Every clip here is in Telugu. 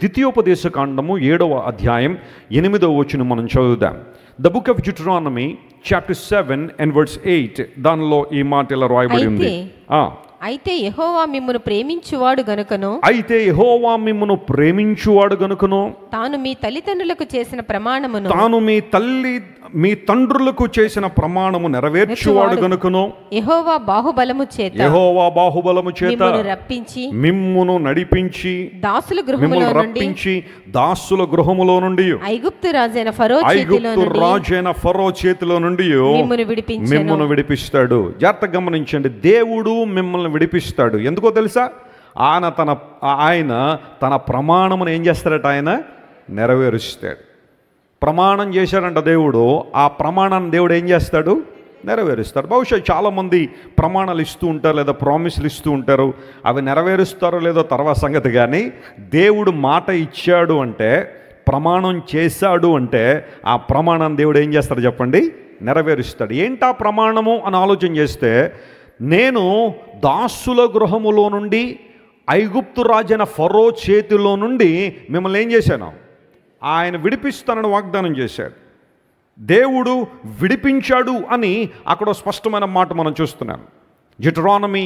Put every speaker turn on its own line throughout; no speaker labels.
ద్వితీయోపదేశ కాండము 7వ అధ్యాయం 8వ వచనం మనం చదువుదాం. The book of Deuteronomy chapter 7 and verse 8. దానిలో ఈ మాట ఇలా రాయబడి ఉంది.
అయితే యెహోవా మిమ్మును ప్రేమించువాడు గనుకను తాను మీ తల్లిదండ్రులకు చేసిన ప్రమాణము నెరవేర్చువాడు గనుకను యెహోవా బాహుబలము చేత మిమ్మును నడిపించి దాసుల గృహములో నుండి ఐగుప్తు రాజైన ఫరో చేతిలో నుండి మిమ్మును విడిపిస్తాడు. జాగ్రత్తగా గమనించండి, దేవుడు మిమ్మల్ని విడిపిస్తాడు. ఎందుకో తెలుసా? ఆయన తన ప్రమాణమును ఏం చేస్తాడట? ఆయన నెరవేరుస్తాడు. ప్రమాణం చేశాడంట దేవుడు, ఆ ప్రమాణాన్ని దేవుడు ఏం చేస్తాడు? నెరవేరుస్తాడు. బహుశా చాలామంది ప్రమాణాలు ఇస్తూ ఉంటారు, లేదా ప్రామిస్లు ఇస్తూ ఉంటారు. అవి నెరవేరుస్తారో లేదో తర్వాత సంగతి. కానీ దేవుడు మాట ఇచ్చాడు అంటే, ప్రమాణం చేశాడు అంటే, ఆ ప్రమాణాన్ని దేవుడు ఏం చేస్తాడు చెప్పండి? నెరవేరుస్తాడు. ఏంటా ప్రమాణము అని ఆలోచన చేస్తే, నేను దాసుల గృహములో నుండి ఐగుప్తు రాజైన ఫరో చేతిలో నుండి మిమ్మల్ని ఏం చేశాను? ఆయన విడిపిస్తానని వాగ్దానం చేశాడు. దేవుడు విడిపించాడు అని అక్కడ స్పష్టమైన మాట మనం చూస్తున్నాం. డ్యూటరానమీ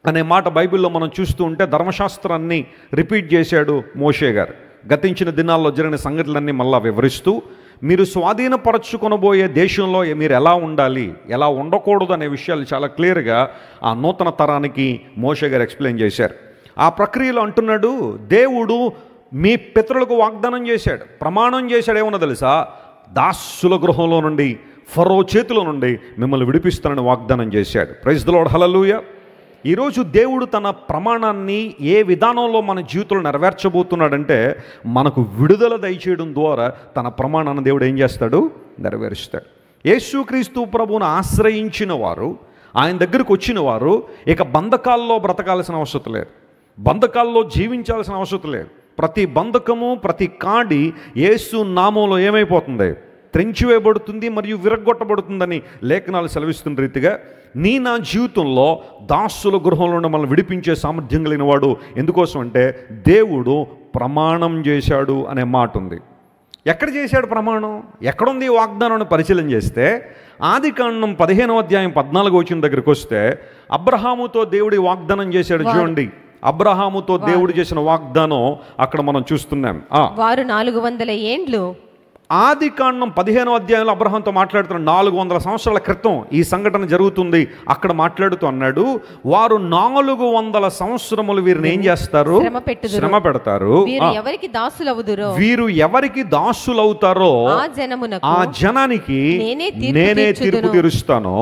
అనే మాట బైబిల్లో మనం చూస్తూ ఉంటే ధర్మశాస్త్రాన్ని రిపీట్ చేశాడు మోషే గారు. గతించిన దినాల్లో జరిగిన సంఘటనలన్నీ మళ్ళా వివరిస్తూ, మీరు స్వాధీనపరచుకొనబోయే దేశంలో మీరు ఎలా ఉండాలి, ఎలా ఉండకూడదు అనే విషయాలు చాలా క్లియర్గా ఆ నూతన తరానికి మోషే గారు ఎక్స్ప్లెయిన్ చేశారు. ఆ ప్రక్రియలో అంటున్నాడు, దేవుడు మీ పితరులకు వాగ్దానం చేశాడు, ప్రమాణం చేశాడు. ఏమన్నా తెలుసా? దాసుల గృహంలో నుండి, ఫరో చేతిలో నుండి మిమ్మల్ని విడిపిస్తానని వాగ్దానం చేశాడు. ప్రైజ్ ది లార్డ్, హల్లెలూయా. ఈరోజు దేవుడు తన ప్రమాణాన్ని ఏ విధానంలో మన జీవితంలో నెరవేర్చబోతున్నాడంటే, మనకు విడుదల దయచేయడం ద్వారా తన ప్రమాణాన్ని దేవుడు ఏం చేస్తాడు? నెరవేరుస్తాడు. యేసుక్రీస్తు ప్రభువును ఆశ్రయించిన వారు, ఆయన దగ్గరకు వచ్చిన వారు ఇక బంధకాల్లో బ్రతకాల్సిన అవసరం లేదు, బంధకాల్లో జీవించాల్సిన అవసరం లేదు. ప్రతి బంధకము, ప్రతి కాడి యేసు నామంలో ఏమైపోతుంది? త్రెంచివేయబడుతుంది మరియు విరగొట్టబడుతుందని లేఖనాలు సెలవిస్తున్న రీతిగా నా జీవితంలో దాసుల గృహంలో మనల్ని విడిపించే సామర్థ్యం కలిగిన వాడు. ఎందుకోసం అంటే దేవుడు ప్రమాణం చేశాడు అనే మాట ఉంది. ఎక్కడ చేశాడు ప్రమాణం? ఎక్కడుంది ఈ వాగ్దానాన్ని పరిశీలన చేస్తే, ఆదికాండం 15వ అధ్యాయం 14వ వచనం దగ్గరికి వస్తే, అబ్రహాముతో దేవుడి వాగ్దానం చేశాడు. చూడండి, అబ్రహాముతో దేవుడు చేసిన వాగ్దానం అక్కడ మనం చూస్తున్నాం. వారు 400 ఏండ్లు,
ఆదికాండం 15వ అధ్యాయంలో అబ్రహాంతో మాట్లాడుతున్న 400 సంవత్సరాల క్రితం ఈ సంఘటన జరుగుతుంది. అక్కడ మాట్లాడుతూ అన్నాడు, వారు 400 సంవత్సరములు వీరిని ఏం చేస్తారు? శ్రమ పెడతారు. వీరు ఎవరికి దాసులవుతారో ఆ జనానికి నేనే తీర్పు తీరుస్తాను.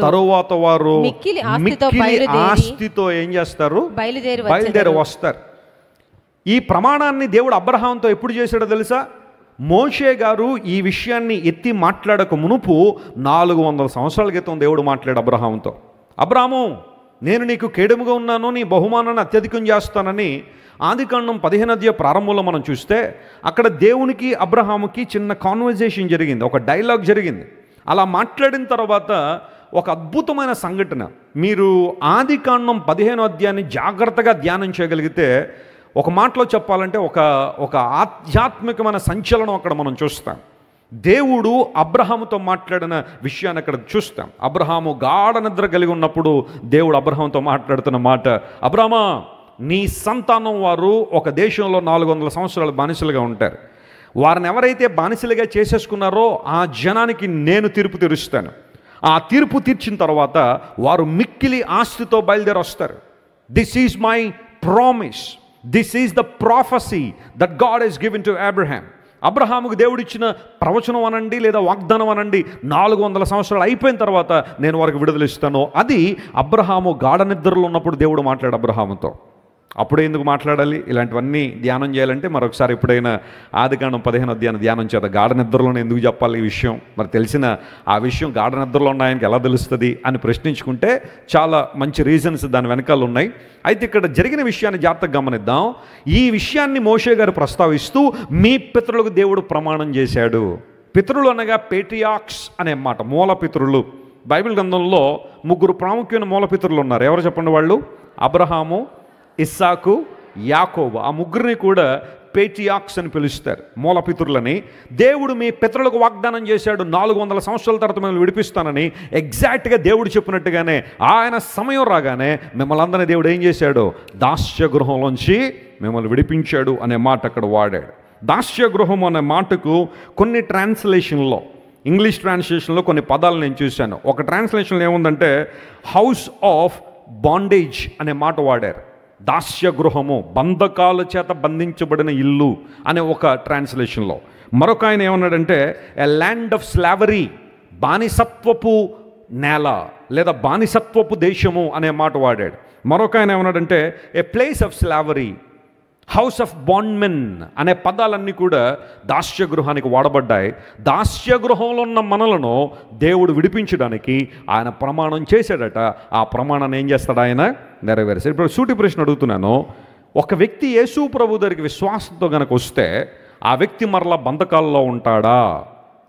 తరువాత వారు మిక్కిలి ఆస్తితో ఏం చేస్తారు? బయలుదేరి వస్తారు. ఈ ప్రమాణాన్ని దేవుడు అబ్రహాంతో ఎప్పుడు చేశాడో తెలుసా? మోషే గారు ఈ విషయాన్ని ఎత్తి మాట్లాడక మునుపు 400 సంవత్సరాల క్రితం దేవుడు మాట్లాడు అబ్రహాముతో. అబ్రహాము, నేను నీకు కేడముగా ఉన్నాను, నీ బహుమానాన్ని అత్యధికం చేస్తానని ఆదికాండం 15వ అధ్యాయం ప్రారంభంలో మనం చూస్తే, అక్కడ దేవునికి అబ్రహాముకి చిన్న కాన్వర్జేషన్ జరిగింది, ఒక డైలాగ్ జరిగింది. అలా మాట్లాడిన తర్వాత ఒక అద్భుతమైన సంఘటన, మీరు ఆదికాండం 15వ అధ్యాయాన్ని జాగ్రత్తగా ధ్యానం చేయగలిగితే, ఒక మాటలో చెప్పాలంటే ఒక ఆధ్యాత్మికమైన సంచలనం అక్కడ మనం చూస్తాం. దేవుడు అబ్రహాముతో మాట్లాడిన విషయాన్ని అక్కడ చూస్తాం. అబ్రహాము గాఢ నిద్ర కలిగి ఉన్నప్పుడు దేవుడు అబ్రహాముతో మాట్లాడుతున్న మాట, అబ్రహామా, నీ సంతానం వారు ఒక దేశంలో 400 సంవత్సరాలు బానిసలుగా ఉంటారు. వారిని ఎవరైతే బానిసలుగా చేసేసుకున్నారో ఆ జనానికి నేను తీర్పు తీరుస్తాను. ఆ తీర్పు తీర్చిన తర్వాత వారు మిక్కిలి ఆస్తితో బయలుదేరి వస్తారు. This is my promise. This is the prophecy that God has given to Abraham. అబ్రహాముకు దేవుడిచ్చిన ప్రవచనం అనండి లేదా వాగ్దానం అనండి, 400 సంవత్సరాలు అయిపోయిన తర్వాత నేను వారికి విడుదల ఇస్తాను. అది అబ్రహాము గాఢ నిద్రలో ఉన్నప్పుడు దేవుడు మాట్లాడు అబ్రహాముతో. అప్పుడే ఎందుకు మాట్లాడాలి? ఇలాంటివన్నీ ధ్యానం చేయాలంటే మరొకసారి ఎప్పుడైనా ఆదికాండం 15వ అధ్యాయం ధ్యానం చేత గాఢ నిద్రలోనే ఎందుకు చెప్పాలి ఈ విషయం? మరి తెలిసిన ఆ విషయం గాఢ నిద్రలో ఉన్న ఆయనకి ఎలా తెలుస్తుంది అని ప్రశ్నించుకుంటే చాలా మంచి రీజన్స్ దాని వెనకాల ఉన్నాయి. అయితే ఇక్కడ జరిగిన విషయాన్ని జాగ్రత్తగా గమనిద్దాం. ఈ విషయాన్ని మోషే గారు ప్రస్తావిస్తూ, మీ పితరులకు దేవుడు ప్రమాణం చేశాడు. పితరులు అనగా పేట్రియాక్స్ అనే మాట, మూల పితరులు. బైబిల్ గ్రంథంలో 3 ప్రాముఖ్యమైన మూల పితరులు ఉన్నారు. ఎవరు చెప్పండి వాళ్ళు? అబ్రహాము, ఇస్సాకు, యాకోబు. ఆ ముగ్గురిని కూడా పేట్రియార్క్స్ అని పిలుస్తారు, మూలపితరులని. దేవుడు మీ పితరులకు వాగ్దానం చేశాడు 400 సంవత్సరాల తర్వాత మిమ్మల్ని విడిపిస్తానని. ఎగ్జాక్ట్గా దేవుడు చెప్పినట్టుగానే ఆయన సమయం రాగానే మిమ్మల్ని అందరినీ దేవుడు ఏం చేశాడు? దాస్య గృహంలోంచి మిమ్మల్ని విడిపించాడు అనే మాట అక్కడ వాడాడు. దాస్య గృహం అనే మాటకు కొన్ని ట్రాన్స్లేషన్లో, ఇంగ్లీష్ ట్రాన్స్లేషన్లో కొన్ని పదాలు నేను చూశాను. ఒక ట్రాన్స్లేషన్లో ఏముందంటే హౌస్ ఆఫ్ బాండేజ్ అనే మాట వాడారు. దాస్య గృహము, బంధకాల చేత బంధించబడిన ఇల్లు అనే ఒక ట్రాన్స్లేషన్లో. మరొక ఆయన ఏమన్నాడంటే ఎ ల్యాండ్ ఆఫ్ స్లావరీ, బానిసత్వపు నేల లేదా బానిసత్వపు దేశము అనే మాట వాడాడు. మరొక ఆయన ఏమన్నాడంటే a place of slavery, house of bondmen అనే పదాలన్నీ కూడా దాస్య గృహానికి వాడబడ్డాయి. దాస్య గృహంలో ఉన్న మనలను దేవుడు విడిపించడానికి ఆయన ప్రమాణం చేశాడట. ఆ ప్రమాణాన్ని ఏం చేస్తాడు? ఆయన నెరవేర్చాడు. ఇప్పుడు సూటి ప్రశ్న అడుగుతున్నాను. ఒక వ్యక్తి యేసు ప్రభు దగ్గరికి విశ్వాసంతో కనుక వస్తే ఆ వ్యక్తి మరలా బంధకాల్లో ఉంటాడా?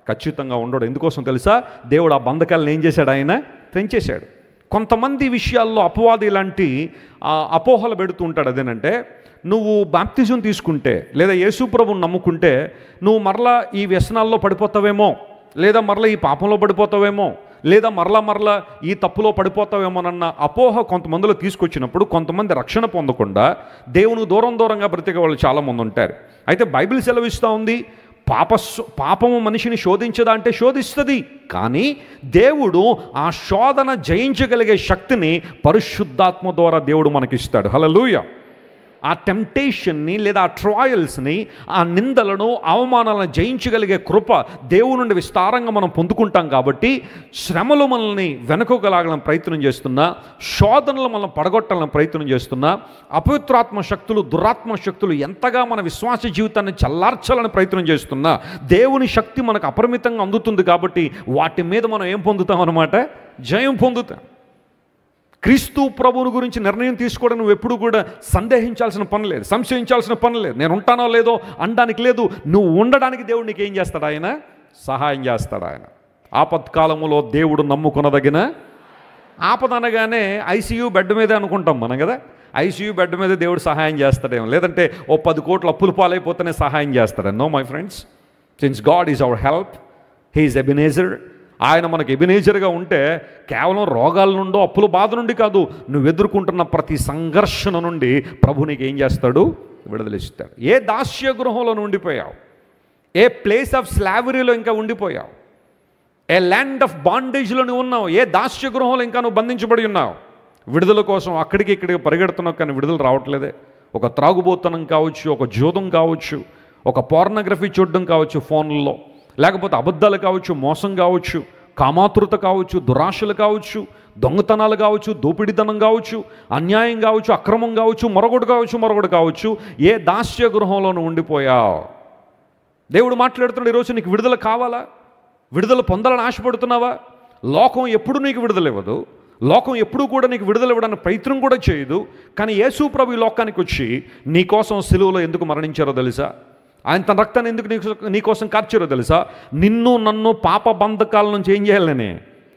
ఖచ్చితంగా ఉండడు. ఎందుకోసం తెలుసా? దేవుడు ఆ బంధకాలను ఏం చేశాడు? ఆయన తెంచేశాడు. కొంతమంది విషయాల్లో అపవాది లాంటి అపోహలు పెడుతూ ఉంటాడు. అదేనంటే నువ్వు బాప్తిజం తీసుకుంటే లేదా యేసు ప్రభువుని నమ్ముకుంటే నువ్వు మరలా ఈ వ్యసనాల్లో పడిపోతావేమో, లేదా మరలా ఈ పాపంలో పడిపోతావేమో, లేదా మరలా ఈ తప్పులో పడిపోతావేమోనన్న అపోహ కొంతమందిలో తీసుకొచ్చినప్పుడు కొంతమంది రక్షణ పొందకుండా దేవునికి దూరంగా బ్రతికే వాళ్ళు చాలామంది ఉంటారు. అయితే బైబిల్ సెలవిస్తూ ఉంది, పాపము మనిషిని శోధించదా అంటే శోధిస్తుంది, కానీ దేవుడు ఆ శోధన జయించగలిగే శక్తిని పరిశుద్ధాత్మ ద్వారా దేవుడు మనకిస్తాడు. హల్లెలూయా. ఆ టెంప్టేషన్ని లేదా ఆ ట్రయల్స్ని, ఆ నిందలను, అవమానాలను జయించగలిగే కృప దేవుని నుండి విస్తారంగా మనం పొందుకుంటాం. కాబట్టి శ్రమలు మనల్ని వెనుకలాగాలని ప్రయత్నం చేస్తున్నా, శోధనలు మనల్ని పడగొట్టాలని ప్రయత్నం చేస్తున్నా, అపవిత్రాత్మ శక్తులు, దురాత్మ శక్తులు ఎంతగా మన విశ్వాస జీవితాన్ని చల్లార్చాలని ప్రయత్నం చేస్తున్నా దేవుని శక్తి మనకు అపరిమితంగా అందుతుంది. కాబట్టి వాటి మీద మనం ఏం పొందుతాం అన్నమాట? జయం పొందుతాం. క్రీస్తు ప్రభువుని గురించి నిర్ణయం తీసుకోవడం నువ్వు ఎప్పుడు కూడా సందేహించాల్సిన పని లేదు, సంశయించాల్సిన పని లేదు. నేను ఉంటానో లేదో అనడానికి లేదు. నువ్వు ఉండడానికి దేవుడు నీకు ఏం చేస్తాడు? ఆయన సహాయం చేస్తాడు. ఆయన ఆపత్కాలములో దేవుడు నమ్ముకునదగిన. ఆపద అనగానే ఐసీయూ బెడ్ మీదే అనుకుంటాం మనం కదా. ఐసీయూ బెడ్ మీద దేవుడు సహాయం చేస్తాడేమో, లేదంటే ఓ 10 కోట్ల అప్పులు పాలైపోతేనే సహాయం చేస్తాడు. No my friends, since God is our help, he is Ebenezer. ఆయన మనకు ఎబినేజర్గా ఉంటే కేవలం రోగాల నుండో అప్పుల బాధ నుండి కాదు, నువ్వు ఎదుర్కొంటున్న ప్రతి సంఘర్షణ నుండి ప్రభు నీకు ఏం చేస్తాడు? విడుదలిస్తాడు. ఏ దాస్య గృహంలో ఉండిపోయావు? ఏ ప్లేస్ ఆఫ్ స్లావరీలో ఇంకా ఉండిపోయావు? ఏ ల్యాండ్ ఆఫ్ బాండేజ్లో నువ్వు ఉన్నావు? ఏ దాస్య గృహంలో ఇంకా నువ్వు బంధించబడి ఉన్నావు? విడుదల కోసం అక్కడికి ఇక్కడికి పరిగెడుతున్నావు, కానీ విడుదల రావట్లేదే. ఒక త్రాగుబోతనం కావచ్చు, ఒక జూదం కావచ్చు, ఒక పోర్నోగ్రఫీ చూడడం కావచ్చు ఫోన్లలో, లేకపోతే అబద్ధాలు కావచ్చు, మోసం కావచ్చు, కామాతృత కావచ్చు, దురాశలు కావచ్చు, దొంగతనాలు కావచ్చు, దోపిడీతనం కావచ్చు, అన్యాయం కావచ్చు, అక్రమం కావచ్చు, మరొకటి కావచ్చు. ఏ దాస్య గృహంలోనూ ఉండిపోయావు? దేవుడు మాట్లాడుతున్నాడు ఈరోజు. నీకు విడుదల కావాలా? విడుదల పొందాలని ఆశపడుతున్నావా? లోకం ఎప్పుడు నీకు విడుదల ఇవ్వదు. లోకం ఎప్పుడూ కూడా నీకు విడుదల ఇవ్వడానికి ప్రయత్నం కూడా చేయదు. కానీ యేసు ప్రభు ఈ లోకానికి వచ్చి నీకోసం సిలువలో ఎందుకు మరణించారో తెలుసా? ఆయన తన రక్తాన్ని ఎందుకు నీకోసం కార్చారో తెలుసా? నిన్ను నన్ను పాప బంధకాల నుంచి ఏం చేయాలనే?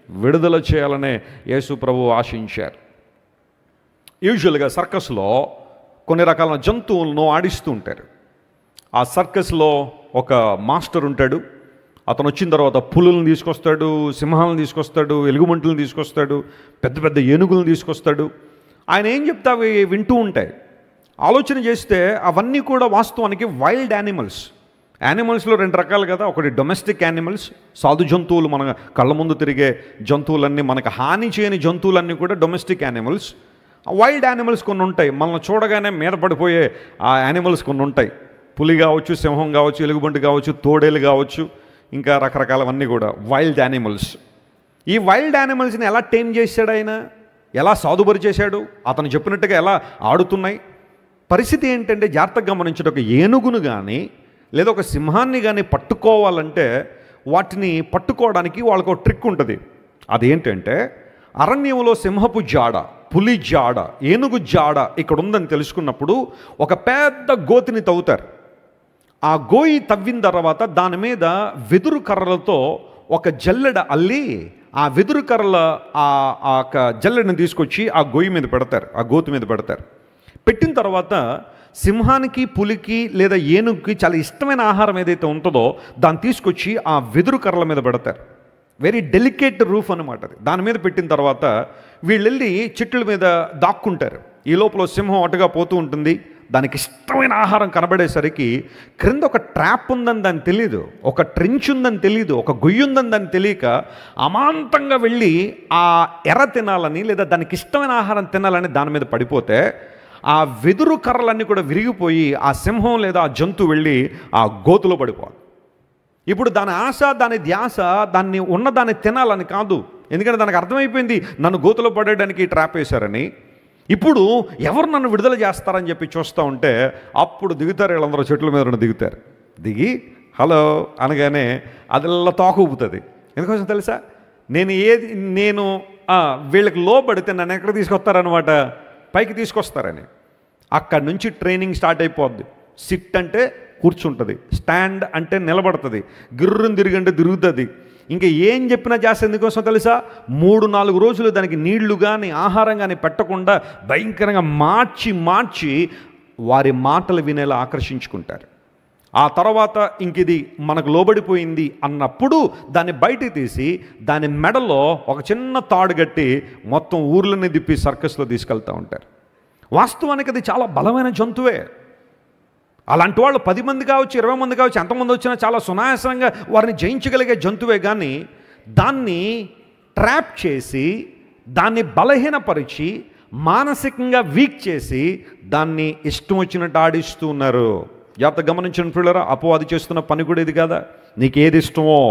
విడుదల చేయాలనే యేసు ప్రభు ఆశించారు. యూజువల్గా సర్కస్లో కొన్ని రకాల జంతువులను ఆడిస్తూ ఉంటారు. ఆ సర్కస్లో ఒక మాస్టర్ ఉంటాడు. అతను వచ్చిన తర్వాత పులులను తీసుకొస్తాడు, సింహాలను తీసుకొస్తాడు, ఎలుగుబంటులను తీసుకొస్తాడు, పెద్ద పెద్ద ఏనుగులను తీసుకొస్తాడు. ఆయన ఏం చెప్తే అవి వింటూ ఉంటాయి. ఆలోచన చేస్తే అవన్నీ కూడా వాస్తవానికి వైల్డ్ యానిమల్స్. యానిమల్స్లో 2 రకాలు కదా. ఒకటి డొమెస్టిక్ యానిమల్స్, సాధు జంతువులు, మన కళ్ళ ముందు తిరిగే జంతువులన్నీ, మనకు హాని చేయని జంతువులన్నీ కూడా డొమెస్టిక్ యానిమల్స్. వైల్డ్ యానిమల్స్ కొన్ని ఉంటాయి, మనల్ని చూడగానే మీద పడిపోయే ఆ యానిమల్స్ కొన్ని ఉంటాయి. పులి కావచ్చు, సింహం కావచ్చు, ఎలుగుబంటి కావచ్చు, తోడేలు కావచ్చు, ఇంకా రకరకాలవన్నీ కూడా వైల్డ్ యానిమల్స్. ఈ వైల్డ్ యానిమల్స్ని ఎలా టేమ్ చేశాడు ఆయన? ఎలా సాధుబరి చేశాడు? అతను చెప్పినట్టుగా ఎలా ఆడుతున్నాయి? పరిస్థితి ఏంటంటే జాగ్రత్తగా గమనించడం, ఒక ఏనుగును కానీ లేదా ఒక సింహాన్ని కానీ పట్టుకోవాలంటే వాటిని పట్టుకోవడానికి వాళ్ళకు ఒక ట్రిక్ ఉంటుంది. అదేంటంటే అరణ్యంలో సింహపు జాడ, పులి జాడ, ఏనుగు జాడ ఇక్కడ ఉందని తెలుసుకున్నప్పుడు ఒక పెద్ద గోతిని తవ్వుతారు. ఆ గోయి తవ్విన తర్వాత దాని మీద వెదురు కర్రలతో ఒక జల్లెడ అల్లి ఆ వెదురు కర్రల ఆ జల్లెడని తీసుకొచ్చి ఆ గోయి మీద పెడతారు, ఆ గోతి మీద పెడతారు. పెట్టిన తర్వాత సింహానికి, పులికి లేదా ఏనుగుకి చాలా ఇష్టమైన ఆహారం ఏదైతే ఉంటుందో దాన్ని తీసుకొచ్చి ఆ వెదురు కర్రల మీద పెడతారు. వెరీ డెలికేట్ రూఫ్ అనమాట అది. దాని మీద పెట్టిన తర్వాత వీళ్ళు వెళ్ళి చెట్ల మీద దాక్కుంటారు. ఈ లోపల సింహం అటుగా పోతూ ఉంటుంది. దానికి ఇష్టమైన ఆహారం కనబడేసరికి క్రింద ఒక ట్రాప్ ఉందని దానికి తెలియదు, ఒక ట్రెంచ్ ఉందని తెలియదు, ఒక గొయ్యి ఉందని దానికి తెలియక అమాంతంగా వెళ్ళి ఆ ఎర్ర తినాలని లేదా దానికి ఇష్టమైన ఆహారం తినాలని దాని మీద పడిపోతే ఆ వెదురు కర్రలన్నీ కూడా విరిగిపోయి ఆ సింహం లేదా ఆ జంతువు వెళ్ళి ఆ గోతులో పడిపోవాలి. ఇప్పుడు దాని ఆశ, దాని ధ్యాస దాన్ని ఉన్నదాన్ని తినాలని కాదు. ఎందుకంటే దానికి అర్థమైపోయింది నన్ను గోతులో పడేయడానికి ట్రాప్ వేశారని. ఇప్పుడు ఎవరు నన్ను విడుదల చేస్తారని చెప్పి చూస్తూ ఉంటే అప్పుడు దిగుతారు వీళ్ళందరూ, చెట్ల మీద దిగుతారు. దిగి హలో అనగానే అదల్లా తోక ఊపుతుంది. ఎందుకోసం తెలుసా? నేను వీళ్ళకి లోబడితే నన్ను ఎక్కడ తీసుకొస్తారనమాట, పైకి తీసుకొస్తారని. అక్కడి నుంచి ట్రైనింగ్ స్టార్ట్ అయిపోద్ది. సిట్ అంటే కూర్చుంటుంది, స్టాండ్ అంటే నిలబడుతుంది, గిర్రుని తిరిగంటే తిరుగుతుంది. ఇంకా ఏం చెప్పినా చేస్తే ఎందుకోసం తెలుసా? 3-4 రోజులు దానికి నీళ్లు కానీ ఆహారం కానీ పెట్టకుండా భయంకరంగా మార్చి వారి మాటలు వినేలా ఆకర్షించుకుంటారు. ఆ తర్వాత ఇంక ఇది మనకు లోబడిపోయింది అన్నప్పుడు దాన్ని బయటికి తీసి దాని మెడలో ఒక చిన్న తాడు కట్టి మొత్తం ఊర్లని తిప్పి సర్కస్లో తీసుకెళ్తూ ఉంటారు. వాస్తవానికి అది చాలా బలమైన జంతువే. అలాంటి వాళ్ళు 10 మంది కావచ్చు, 20 మంది కావచ్చు, ఎంతమంది వచ్చినా చాలా సునాయాసంగా వారిని జయించగలిగే జంతువే. కానీ దాన్ని ట్రాప్ చేసి దాన్ని బలహీనపరిచి మానసికంగా వీక్ చేసి దాన్ని ఇష్టం వచ్చినట్టు ఆడిస్తూ ఉన్నారు. జాగ్రత్త గమనించిన పిల్లరా, అపవాది చేస్తున్న పని కూడా ఇది కదా. నీకు ఏది ఇష్టమో,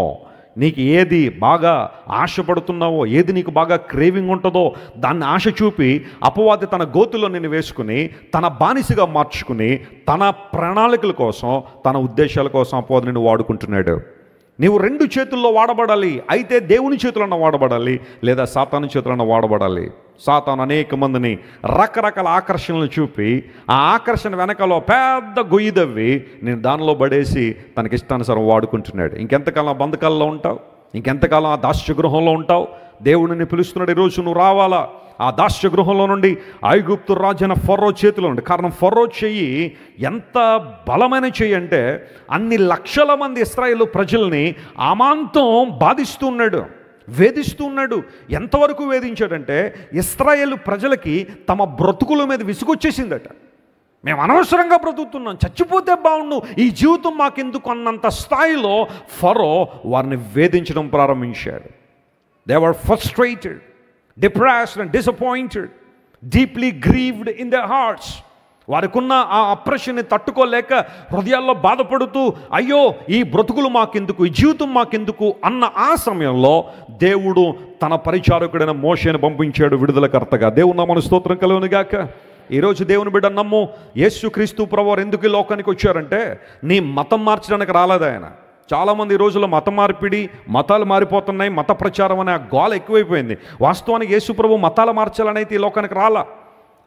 నీకు ఏది బాగా ఆశపడుతున్నావో, ఏది నీకు బాగా క్రేవింగ్ ఉంటుందో దాన్ని ఆశ చూపి అపవాది తన గోతులో నిన్ను వేసుకుని తన బానిసగా మార్చుకుని తన ప్రణాళికల కోసం, తన ఉద్దేశాల కోసం అపవాది నిన్ను వాడుకుంటున్నాడు. నీవు 2 చేతుల్లో వాడబడాలి. అయితే దేవుని చేతులన్న వాడబడాలి, లేదా సాతాను చేతులన్న వాడబడాలి. సాతాను అనేక మందిని రకరకాల ఆకర్షణలు చూపి ఆ ఆకర్షణ వెనకలో పెద్ద గొయ్యి దవ్వి నేను దానిలో పడేసి తనకిష్టానుసారం వాడుకుంటున్నాడు. ఇంకెంతకాలం బంధకాల్లో ఉంటావు? ఇంకెంతకాలం ఆ దాస్య గృహంలో ఉంటావు? దేవుడిని పిలుస్తున్నాడు, ఈరోజు నువ్వు రావాలా ఆ దాస్య గృహంలో నుండి, ఐగుప్తు రాజైన ఫరో చేతిలో నుండి. కారణం ఫరో చెయ్యి ఎంత బలమైన చెయ్యి అంటే అన్ని లక్షల మంది ఇశ్రాయేలు ప్రజల్ని అమాంతం బాధిస్తూ ఉన్నాడు, వేధిస్తూ ఉన్నాడు. ఎంతవరకు వేధించాడంటే ఇశ్రాయేలు ప్రజలకి తమ బ్రతుకుల మీద విసుగొచ్చేసిందట. మేము అనవసరంగా బ్రతుకుతున్నాం, చచ్చిపోతే బాగుండు, ఈ జీవితం మాకెందుకు అన్నంత స్థాయిలో ఫరో వారిని వేధించడం ప్రారంభించాడు. They were frustrated, depressed and disappointed, deeply grieved in their hearts. వారికున్న ఆ అప్రెషన్ని తట్టుకోలేక హృదయాల్లో బాధపడుతూ అయ్యో ఈ బ్రతుకులు మాకెందుకు, ఈ జీవితం మాకెందుకు అన్న ఆ సమయంలో దేవుడు తన పరిచారకుడైన మోషేని పంపించాడు విడుదలకర్తగా. దేవుని నామమున స్తోత్రం కలుగును గాక. ఈరోజు దేవుని బిడ్డ నమ్ము, యేసుక్రీస్తు ప్రభువారు ఎందుకు ఈ లోకానికి వచ్చారంటే నీ మతం మార్చడానికి రాలేదు ఆయన. చాలామంది ఈ రోజుల్లో మత మార్పిడి, మతాలు మారిపోతున్నాయి, మత ప్రచారం అనే గోల ఎక్కువైపోయింది. వాస్తవానికి యేసు ప్రభు మతాలు మార్చాలని అయితే ఈ లోకానికి రాలా.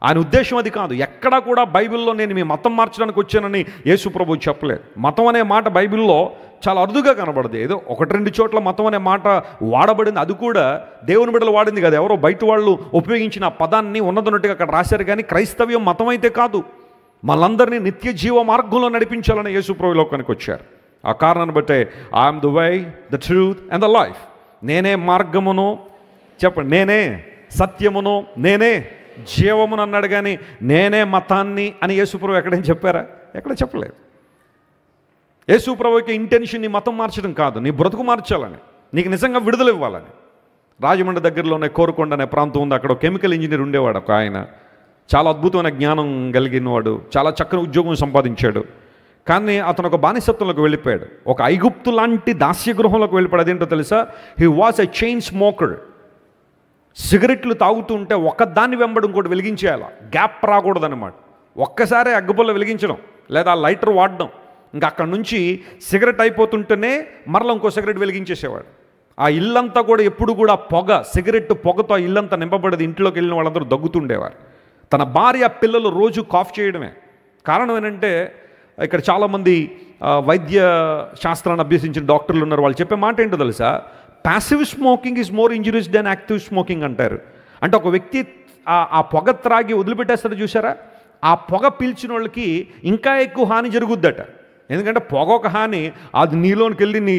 ఆయన ఉద్దేశం అది కాదు. ఎక్కడా కూడా బైబిల్లో నేను మీ మతం మార్చడానికి వచ్చానని యేసు ప్రభు చెప్పలేదు. మతం అనే మాట బైబిల్లో చాలా అరుదుగా కనబడదు. ఏదో 1-2 చోట్ల మతం అనే మాట వాడబడింది. అది కూడా దేవుని బిడ్డలు వాడింది కదా, ఎవరో బయట వాళ్ళు ఉపయోగించిన ఆ పదాన్ని ఉన్నదన్నట్టుగా అక్కడ రాశారు. కానీ క్రైస్తవ్యం మతం అయితే కాదు, మనందరినీ నిత్య జీవ మార్గంలో నడిపించాలని యేసు ప్రభు లోకానికి వచ్చారు. ఆ కారణాన్ని బట్టే I'm the way, the truth and the life. నేనే మార్గమును, చెప్పండి, నేనే సత్యమును, నేనే జీవమును అన్నాడు. కానీ నేనే మతాన్ని అని యేసుప్రభు ఎక్కడేం చెప్పారా? ఎక్కడ చెప్పలేదు. యేసుప్రభుకి ఇంటెన్షన్ నీ మతం మార్చడం కాదు, నీ బ్రతుకు మార్చాలని, నీకు నిజంగా విడుదల ఇవ్వాలని. రాజమండ్రి దగ్గరలోనే కోరుకొండ అనే ప్రాంతం ఉంది. అక్కడ కెమికల్ ఇంజనీర్ ఉండేవాడు ఒక ఆయన. చాలా అద్భుతమైన జ్ఞానం కలిగినవాడు, చాలా చక్కని ఉద్యోగం సంపాదించాడు. కానీ అతను ఒక బానిసత్వంలోకి వెళ్ళిపోయాడు, ఒక ఐగుప్తు లాంటి దాస్య గృహంలోకి వెళ్ళిపోయాడు. అదేంటో తెలుసా? He was a chain smoker. సిగరెట్లు తాగుతూ ఉంటే ఒక్కదాన్ని వెంబడి ఇంకోటి వెలిగించేయాలి, గ్యాప్ రాకూడదన్నమాట. ఒక్కసారి అగ్గిపుల్ల వెలిగించడం లేదా లైటర్ వాడడం, ఇంకా అక్కడి నుంచి సిగరెట్ అయిపోతుంటేనే మరలా ఇంకో సిగరెట్ వెలిగించేసేవాడు. ఆ ఇల్లంతా కూడా ఎప్పుడు కూడా పొగ, సిగరెట్ పొగతో ఆ ఇల్లంతా నింపబడేది. ఇంట్లోకి వెళ్ళిన వాళ్ళందరూ దగ్గుతుండేవారు. తన భార్య పిల్లలు రోజు కాఫ్ చేయడమే. కారణం ఏంటంటే ఇక్కడ చాలామంది వైద్య శాస్త్రాన్ని అభ్యసించిన డాక్టర్లు ఉన్నారు. వాళ్ళు చెప్పే మాట ఏంటో తెలుసా? Passive smoking is more injurious than active smoking అంటారు. అంటే ఒక వ్యక్తి ఆ పొగ త్రాగి వదిలిపెట్టేస్తాడు చూసారా, ఆ పొగ పీల్చిన వాళ్ళకి ఇంకా ఎక్కువ హాని జరుగుద్దట. ఎందుకంటే పొగ ఒక హాని, అది నీలోనికి వెళ్ళి నీ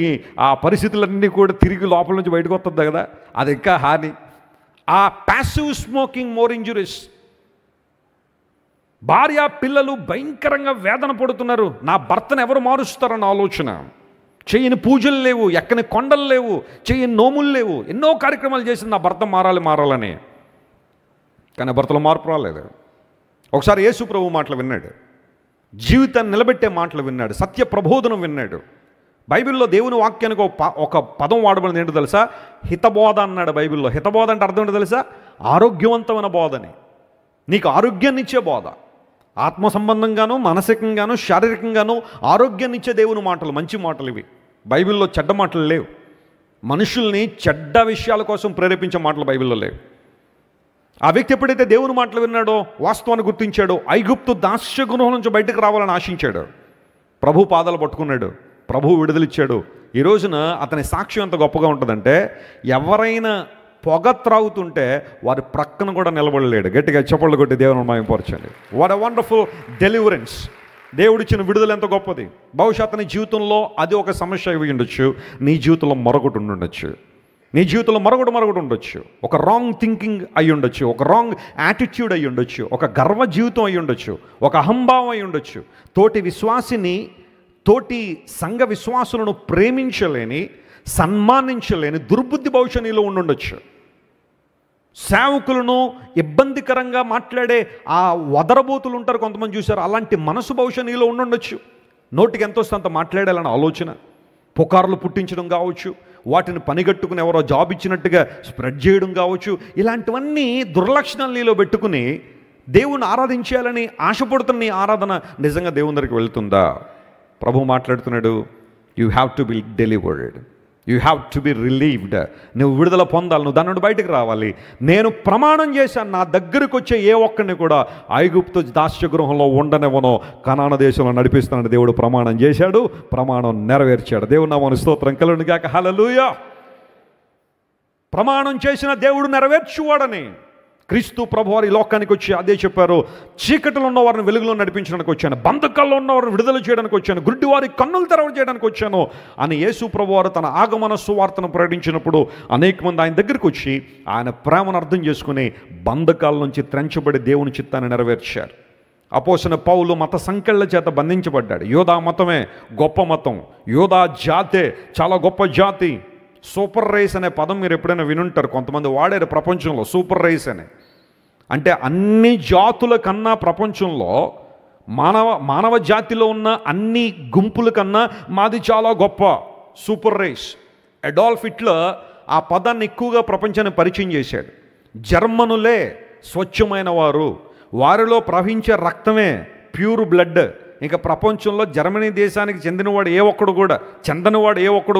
ఆ పరిస్థితులన్నీ కూడా తిరిగి లోపల నుంచి బయటకు వస్తుంది కదా, అది ఇంకా హాని. ఆ ప్యాసివ్ స్మోకింగ్ మోర్ ఇంజురీస్. భార్య పిల్లలు భయంకరంగా వేదన పడుతున్నారు. నా భర్తను ఎవరు మారుస్తారన్న ఆలోచన. చేయని పూజలు లేవు, ఎక్కని కొండలు లేవు, చేయని నోములు లేవు, ఎన్నో కార్యక్రమాలు చేసింది నా భర్త మారాలని. కానీ భర్తలో మార్పు రాలేదు. ఒకసారి యేసు ప్రభు మాటలు విన్నాడు, జీవితాన్ని నిలబెట్టే మాటలు విన్నాడు, సత్య ప్రబోధనం విన్నాడు. బైబిల్లో దేవుని వాక్యానికి ఒక పదం వాడబడింది, ఏంటో తెలుసా? హితబోధ అన్నాడు బైబిల్లో. హితబోధ అంటే అర్థం ఏంటో తెలుసా? ఆరోగ్యవంతమైన బోధని, నీకు ఆరోగ్యాన్ని ఇచ్చే బోధ. ఆత్మ సంబంధంగాను, మానసికంగాను, శారీరకంగాను ఆరోగ్యాన్ని ఇచ్చే దేవుని మాటలు, మంచి మాటలు ఇవి. బైబిల్లో చెడ్డ మాటలు లేవు. మనుషుల్ని చెడ్డ విషయాల కోసం ప్రేరేపించే మాటలు బైబిల్లో లేవు. ఆ వ్యక్తి ఎప్పుడైతే దేవుని మాటలు విన్నాడో, వాస్తవాన్ని గుర్తించాడో, ఐగుప్తు దాస్య గృహం నుంచి బయటకు రావాలని ఆశించాడు. ప్రభు పాదాలు పట్టుకున్నాడు, ప్రభువు విడుదలిచ్చాడు. ఈ రోజున అతని సాక్ష్యం ఎంత గొప్పగా ఉంటుందంటే, ఎవరైనా పొగ త్రాగుతుంటే వారి ప్రక్కన కూడా నిలబడలేడు. గట్టిగా చప్పట్లు కొట్టి దేవుని మహిమపరచండి. What a wonderful deliverance. దేవుడిచ్చిన విడుదల ఎంత గొప్పది. బహుశా అతని జీవితంలో అది ఒక సమస్య అయి ఉండొచ్చు, నీ జీవితంలో మరొకటి ఉండొచ్చు. నీ జీవితంలో మరొకటి ఉండొచ్చు. ఒక రాంగ్ థింకింగ్ అయి ఉండొచ్చు, ఒక రాంగ్ యాటిట్యూడ్ అయి ఉండొచ్చు, ఒక గర్వ జీవితం అయి ఉండొచ్చు, ఒక అహంభావం అయి ఉండొచ్చు. తోటి సంఘ విశ్వాసులను ప్రేమించలేని, సన్మానించలేని దుర్బుద్ధి బహుశా నీలో ఉండుండొచ్చు. సేవకులను ఇబ్బందికరంగా మాట్లాడే ఆ వదరబోతులు ఉంటారు కొంతమంది, చూశారు? అలాంటి మనసు బహుశా నీలో ఉండుండొచ్చు. నోటికి ఎంత వస్తే అంత మాట్లాడాలని ఆలోచన, పుకార్లు పుట్టించడం కావచ్చు, వాటిని పనిగట్టుకుని ఎవరో జాబ్ ఇచ్చినట్టుగా స్ప్రెడ్ చేయడం కావచ్చు. ఇలాంటివన్నీ దుర్లక్షణాలు నీలో పెట్టుకుని దేవుని ఆరాధించాలని ఆశపడుతున్న నీ ఆరాధన నిజంగా దేవుని దగ్గరికి వెళ్తుందా? ప్రభు మాట్లాడుతున్నాడు, you have to be delivered, you have to be relieved. నువ్వు విడుదల పొందాలి, నువ్వు దాని నుండి బయటకు రావాలి. నేను ప్రమాణం చేశాను, నా దగ్గరకు వచ్చే ఏ ఒక్కరిని కూడా ఐగుప్తు దాస్య గృహంలో ఉండనివ్వనో, కనాన దేశంలో నడిపిస్తానని దేవుడు ప్రమాణం చేశాడు, ప్రమాణం నెరవేర్చాడు. దేవుని నామమున స్తోత్రం కలుగును గాక. హల్లెలూయా. ప్రమాణం చేసిన దేవుడు నెరవేర్చువాడని క్రీస్తు ప్రభువారు ఈ లోకానికి వచ్చి అదే చెప్పారు. చీకటిలో ఉన్న వారిని వెలుగులో నడిపించడానికి వచ్చాను, బంధకాల్లో ఉన్న వారిని విడుదల చేయడానికి వచ్చాను, గుడ్డివారి కన్నులు తెరవ చేయడానికి వచ్చాను అని యేసు ప్రభువారు తన ఆగమన సువార్తను ప్రకటించినప్పుడు అనేక మంది ఆయన దగ్గరికి వచ్చి ఆయన ప్రేమను అర్థం చేసుకుని బంధకాల నుంచి త్రెంచబడి దేవుని చిత్తాన్ని నెరవేర్చారు. అపోస్తలుడైన పౌలు మత సంకెళ్ళ చేత బంధించబడ్డాడు. యోధా మతమే గొప్ప మతం, యోధా జాతే చాలా గొప్ప జాతి. సూపర్ రేస్ అనే పదం మీరు ఎప్పుడైనా వినుంటారు, కొంతమంది వాడారు ప్రపంచంలో. సూపర్ రేస్ అని అంటే అన్ని జాతుల కన్నా ప్రపంచంలో మానవ జాతిలో ఉన్న అన్ని గుంపుల కన్నా మాది చాలా గొప్ప. Super race. అడాల్ఫ్ హిట్లర్ ఆ పదాన్ని ఎక్కువగా ప్రపంచాన్ని పరిచయం చేశాడు. జర్మనులే స్వచ్ఛమైన వారు, వారిలో ప్రవహించే రక్తమే ప్యూర్ బ్లడ్. ఇంకా ప్రపంచంలో జర్మనీ దేశానికి చెందినవాడు ఏ ఒక్కడు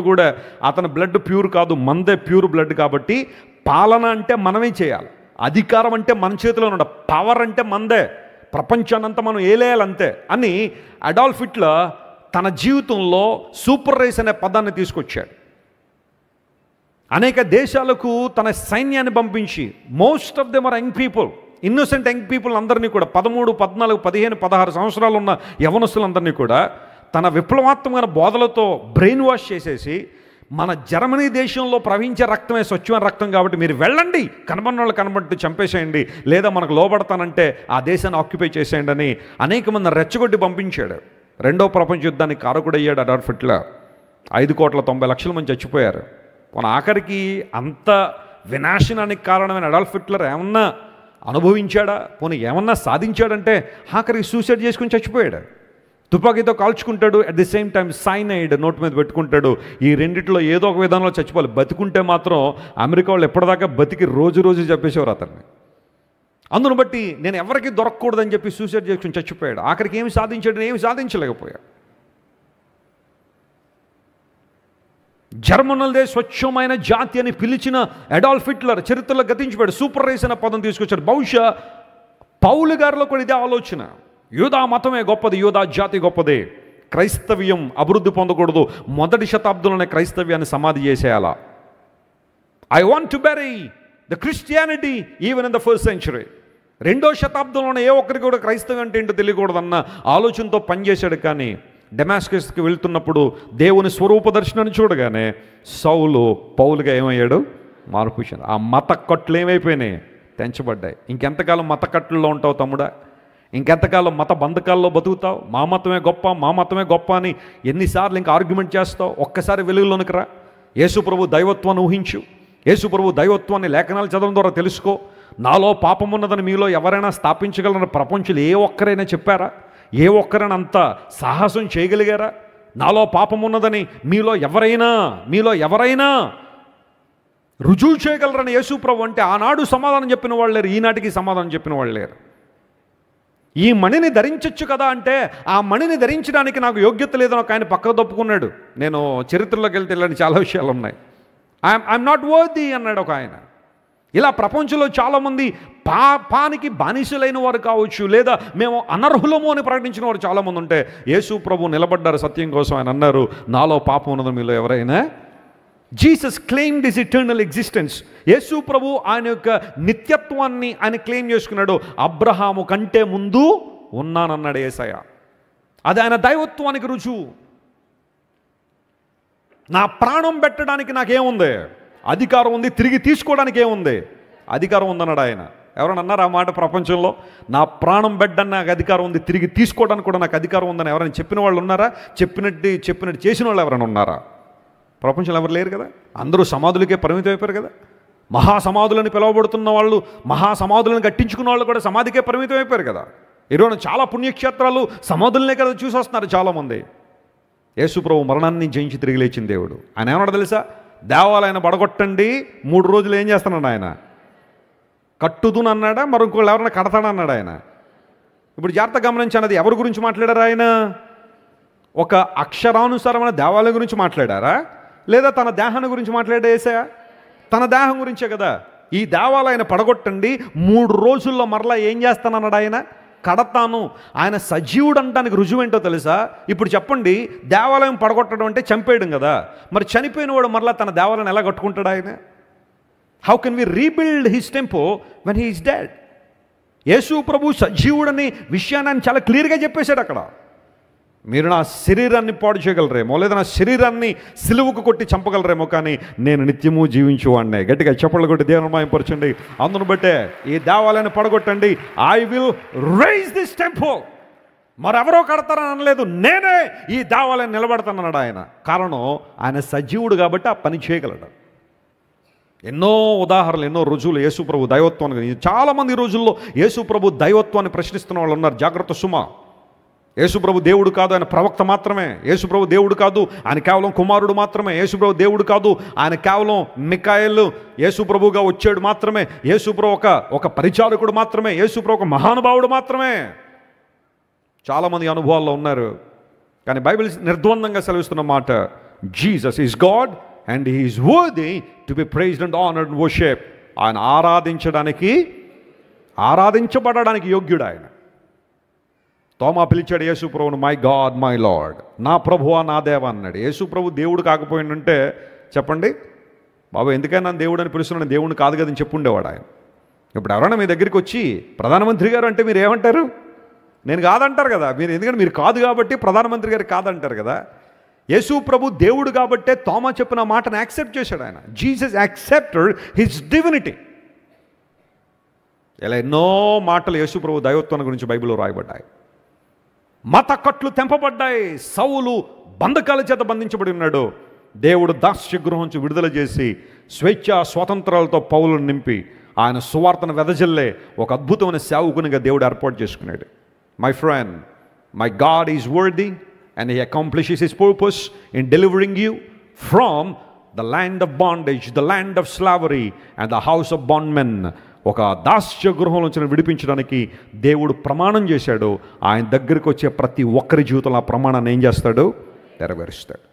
కూడా అతని బ్లడ్ ప్యూర్ కాదు, మందే ప్యూర్ బ్లడ్. కాబట్టి పాలన అంటే మనమే చేయాలి, అధికారం అంటే మన చేతిలో ఉండ, పవర్ అంటే మందే, ప్రపంచాన్నంతా మనం ఏలేయాలంతే అని అడాల్ఫ్ హిట్లర్ తన జీవితంలో సూపర్ రేస్ అనే పదాన్ని తీసుకొచ్చాడు. అనేక దేశాలకు తన సైన్యాన్ని పంపించి, most of them are young people, innocent young people అందరినీ కూడా 13, 14, 15, 16 సంవత్సరాలు ఉన్న యవనస్తులందరినీ కూడా తన విప్లవాత్మకమైన బోధలతో బ్రెయిన్ వాష్ చేసేసి, మన జర్మనీ దేశంలో ప్రవహించే రక్తమే స్వచ్ఛమైన రక్తం కాబట్టి మీరు వెళ్ళండి, కనబడిన వాళ్ళు కనబడి చంపేసేయండి, లేదా మనకు లోబడతానంటే ఆ దేశాన్ని ఆక్యుపై చేసేయండి అని అనేక మంది రెచ్చగొట్టి పంపించాడు. రెండో ప్రపంచ యుద్ధానికి కారకుడయ్యాడు అడాల్ఫ్ హిట్లర్. 5,90,00,000 మంది చచ్చిపోయారు. మన ఆఖరికి అంత వినాశనానికి కారణమైన అడాల్ఫ్ హిట్లర్ ఏమన్నా అనుభవించాడా, పోనీ ఏమన్నా సాధించాడంటే ఆఖరికి సూసైడ్ చేసుకుని చచ్చిపోయాడు. తుపాకీతో కాల్చుకుంటాడు, at the same time cyanide నోటు మీద పెట్టుకుంటాడు. ఈ రెండిట్లో ఏదో ఒక విధానంలో చచ్చిపోవాలి. బతికుంటే మాత్రం అమెరికా వాళ్ళు ఎప్పటిదాకా బతికి రోజు చెప్పేసేవారు అతన్ని. అందును బట్టి నేను ఎవరికి దొరకకూడదని చెప్పి సూసైడ్ చేసుకుని చచ్చిపోయాడు. ఆఖరికి ఏమి సాధించాడు? ఏమి సాధించలేకపోయాడు. జర్మనులదే స్వచ్ఛమైన జాతి అని పిలిచిన అడాల్ఫ్ హిట్లర్ చరిత్రలో గతించిపోయాడు. సూపర్ రేస్ అనే పదం తీసుకొచ్చాడు. బహుశా పౌలు గారిలో కూడా ఇదే ఆలోచన. యూదా మతమే గొప్పది, యూదా జాతి గొప్పదే, క్రైస్తవ్యం అభివృద్ధి పొందకూడదు, మొదటి శతాబ్దంలోనే క్రైస్తవ్యాన్ని సమాధి చేసేయాలా. I want to bury the Christianity even in the first century. 2వ శతాబ్దంలోనే ఏ ఒక్కరికి కూడా క్రైస్తవం అంటే ఏంటో తెలియకూడదన్న ఆలోచనతో పనిచేశాడు. కానీ డెమాస్కస్కి వెళ్తున్నప్పుడు దేవుని స్వరూప దర్శనాన్ని చూడగానే సౌలు పౌలుగా ఏమయ్యాడు? మార్పు చెందాడు. ఆ మత కట్లు ఏమైపోయినాయి? తెంచబడ్డాయి. ఇంకెంతకాలం మత కట్టుల్లో ఉంటావు తమ్ముడా? ఇంకెంతకాలం మత బంధకాల్లో బతుకుతావు? మా మతమే గొప్ప, మా మతమే గొప్ప అని ఎన్నిసార్లు ఇంకా ఆర్గ్యుమెంట్ చేస్తావు? ఒక్కసారి వెలుగులోనికి రా. యేసు ప్రభు దైవత్వాన్ని ఊహించు. యేసు ప్రభు దైవత్వాన్ని లేఖనాలు చదవడం ద్వారా తెలుసుకో. నాలో పాపం ఉన్నదని మీలో ఎవరైనా స్థాపించగలరని ప్రపంచంలో ఏ ఒక్కరైనా చెప్పారా? ఏ ఒక్కరైనా అంత సాహసం చేయగలిగారా? నాలో పాపం ఉన్నదని మీలో ఎవరైనా రుజువు చేయగలరని యేసు ప్రభు అంటే ఆనాడు సమాధానం చెప్పిన వాళ్ళు లేరు, ఈనాటికి సమాధానం చెప్పిన వాళ్ళు లేరు. ఈ మణిని ధరించవచ్చు కదా అంటే ఆ మణిని ధరించడానికి నాకు యోగ్యత లేదని ఒక ఆయన పక్కకు తప్పుకున్నాడు. నేను చరిత్రలోకి వెళ్తే ఇలాంటి చాలా విషయాలు ఉన్నాయి. ఐఎమ్ నాట్ వర్తీ అన్నాడు ఒక ఆయన. ఇలా ప్రపంచంలో చాలామంది పాపానికి బానిసలైన వారు కావచ్చు, లేదా మేము అనర్హులము అని ప్రకటించిన వారు చాలామంది ఉంటే యేసు ప్రభు నిలబడ్డారు సత్యం కోసం. ఆయన అన్నారు, నాలో పాపం ఉన్నది మీలో ఎవరైనా. Jesus claimed his eternal existence. యేసు ప్రభు ఆయన యొక్క నిత్యత్వాన్ని ఆయన క్లెయిమ్ చేసుకున్నాడు. అబ్రహాము కంటే ముందు ఉన్నానన్నాడు యేసయ్య. అది ఆయన దైవత్వానికి రుజువు. నా ప్రాణం పెట్టడానికి నాకేముంది? అధికారం ఉంది. తిరిగి తీసుకోవడానికి ఏముంది? అధికారం ఉందన్నాడు ఆయన. ఎవరైనా అన్నారు ఆ మాట ప్రపంచంలో? నా ప్రాణం పెట్టడానికి నాకు అధికారం ఉంది, తిరిగి తీసుకోవడానికి కూడా నాకు అధికారం ఉందని ఎవరైనా చెప్పిన వాళ్ళు ఉన్నారా? చెప్పినట్టు చేసిన వాళ్ళు ఎవరైనా ఉన్నారా? ప్రపంచంలో ఎవరు లేరు కదా. అందరూ సమాధులకే పరిమితం అయిపోయారు కదా. మహాసమాధులని పిలువబడుతున్న వాళ్ళు, మహాసమాధులను కట్టించుకున్న వాళ్ళు కూడా సమాధికే పరిమితం అయిపోయారు కదా. ఈరోజు చాలా పుణ్యక్షేత్రాలు సమాధులనే కదా చూసి వస్తున్నారు చాలామంది. యేసు ప్రభు మరణాన్ని జయించి తిరిగి లేచిన దేవుడు. ఆయన ఏమన్నాడు తెలుసా? దేవాలయాన్ని పడగొట్టండి, 3 రోజులు ఏం చేస్తానన్నాడు ఆయన? కట్టుదును అన్నాడా? మరొకళ్ళు ఎవరైనా కడతాడన్నాడు ఆయన. ఇప్పుడు జాగ్రత్తగా గమనించినది ఎవరి గురించి మాట్లాడారు ఆయన? ఒక అక్షరానుసారమైన దేవాలయం గురించి మాట్లాడారా, లేదా తన దేహాన్ని గురించి మాట్లాడే యేసయ్య? తన దేహం గురించే కదా. ఈ దేవాలయాన్ని పడగొట్టండి, 3 రోజుల్లో మరలా ఏం చేస్తానన్నాడు ఆయన? కడతాను. ఆయన సజీవుడు అనడానికి రుజువు ఏంటో తెలుసా? ఇప్పుడు చెప్పండి, దేవాలయం పడగొట్టడం అంటే చంపేయడం కదా. మరి చనిపోయిన వాడు మరలా తన దేవాలయం ఎలా కట్టుకుంటాడు ఆయన? How can we rebuild his temple when he is dead? యేసు ప్రభు సజీవుడని విషయాన్ని ఆయన చాలా క్లియర్గా చెప్పేశాడు అక్కడ. మీరు నా శరీరాన్ని పాడు చేయగలరేమో, లేదా నా శరీరాన్ని సిలువకు కొట్టి చంపగలరేమో, కానీ నేను నిత్యము జీవించువాడినే. గట్టిగా చప్పట్లు కొట్టి దేవుని మహిమపరచండి. అందును బట్టే ఈ దేవాలయాన్ని పడగొట్టండి. I will raise this temple. మరెవరో కడతారని అనలేదు, నేనే ఈ దేవాలయాన్ని నిలబడతానన్నాడు ఆయన. కారణం ఆయన సజీవుడు కాబట్టి ఆ పని చేయగలడు. ఎన్నో ఉదాహరణలు, ఎన్నో రుజువులు యేసు ప్రభు దైవత్వాన్ని. చాలామంది ఈ రోజుల్లో యేసు ప్రభు దైవత్వాన్ని ప్రశ్నిస్తున్న వాళ్ళు ఉన్నారు. జాగ్రత్త సుమా. యేసుప్రభు దేవుడు కాదు, ఆయన ప్రవక్త మాత్రమే. యేసుప్రభు దేవుడు కాదు, ఆయన కేవలం కుమారుడు మాత్రమే. యేసుప్రభు దేవుడు కాదు, ఆయన కేవలం మికాయేలు యేసుప్రభుగా వచ్చాడు మాత్రమే. యేసుప్రభు ఒక పరిచారకుడు మాత్రమే. యేసుప్రభు ఒక మహానుభావుడు మాత్రమే. చాలామంది అనుభవాల్లో ఉన్నారు. కానీ బైబిల్ నిర్ద్వందంగా సెలవిస్తున్న మాట, Jesus is God and he is worthy to be praised and honoured and worshipped. ఆయన ఆరాధించబడడానికి యోగ్యుడు ఆయన. తోమా పిలిచాడు యేసు ప్రభువును, మై గాడ్ మై లార్డ్, నా ప్రభువా నా దేవా అన్నాడు. యేసు ప్రభు దేవుడు కాకపోయిందంటే చెప్పండి బాబు, ఎందుకైనా నన్ను దేవుడు అని పిలుస్తున్నాను, దేవుడిని కాదు కదని చెప్పుండేవాడు ఆయన. ఇప్పుడు ఎవరైనా మీ దగ్గరికి వచ్చి ప్రధానమంత్రి గారు అంటే మీరు ఏమంటారు? నేను కాదంటారు కదా. మీరు ఎందుకంటే మీరు కాదు కాబట్టి ప్రధానమంత్రి గారు కాదంటారు కదా. యేసు ప్రభు దేవుడు కాబట్టే తోమా చెప్పిన మాటను యాక్సెప్ట్ చేశాడు ఆయన. Jesus accepted his divinity. ఇలా ఎన్నో మాటలు యేసు ప్రభు దైవత్వం గురించి బైబిల్లో రాయబడ్డాయి. మత కట్లు తెంపబడ్డాయి. సౌలు బంధకాల చేత బంధించబడి ఉన్నాడు. దేవుడు దాస్య గృహం నుంచి విడుదల చేసి స్వేచ్ఛ స్వాతంత్రాలతో పౌలను నింపి ఆయన సువార్తను వెదజల్లే ఒక అద్భుతమైన సేవకునిగా దేవుడు ఏర్పాటు చేసుకున్నాడు. My friend, my God is worthy and he accomplishes his purpose in delivering you from the land of bondage, the land of slavery and the house of bondmen. ఒక దాస్య గృహం నుంచి విడిపించడానికి దేవుడు ప్రమాణం చేశాడు. ఆయన దగ్గరికి వచ్చే ప్రతి ఒక్కరి జీవితంలో ఆ ప్రమాణాన్ని ఏం చేస్తాడు? నెరవేరుస్తాడు.